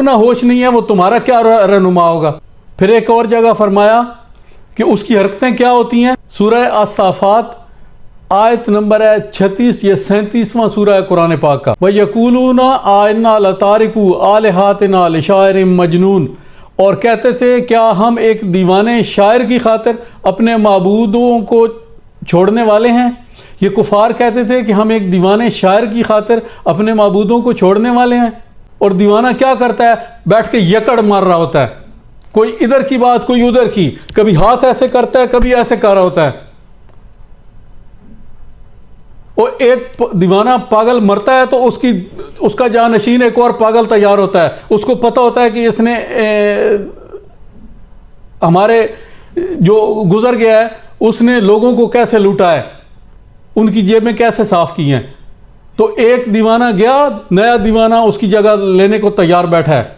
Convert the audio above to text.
نہ ہوش نہیں ہے وہ تمہارا کیا رہنما ہوگا؟ پھر ایک اور جگہ فرمایا کہ اس کی حرکتیں کیا ہوتی ہیں، سورہ الصافات آیت نمبر ہے 36 یا 37واں سورہ ہے قرآن پاک کا، وَيَقُولُونَ آئِنَّا لَتَارِكُوا آلِهَاتِنَا لِشَاعِرٍ مَجْنُونٍ، اور کہتے تھے کیا ہم ایک دیوانے شاعر کی خاطر اپنے معبودوں کو چھوڑنے والے ہیں؟ یہ کفار کہتے تھے کہ ہم ایک دیوانے شاعر کی خاطر اپنے معبودوں کو چھوڑنے والے ہیں۔ اور دیوانہ کیا کرتا ہے؟ بیٹھ کے یکڑ مار رہا ہوتا ہے، کوئی ادھر کی بات کوئی ادھر کی، کبھی ہاتھ ایسے کرتا ہے کبھی ایسے کر رہا ہوتا ہے۔ اور ایک دیوانہ پاگل مرتا ہے تو اس کا جانشین ایک اور پاگل تیار ہوتا ہے، اس کو پتہ ہوتا ہے کہ اس نے ہمارے جو گزر گیا ہے اس نے لوگوں کو کیسے لوٹا ہے، ان کی جیبیں کیسے صاف کی ہیں، تو ایک دیوانہ گیا، نیا دیوانہ اس کی جگہ لینے کو تیار بیٹھا ہے۔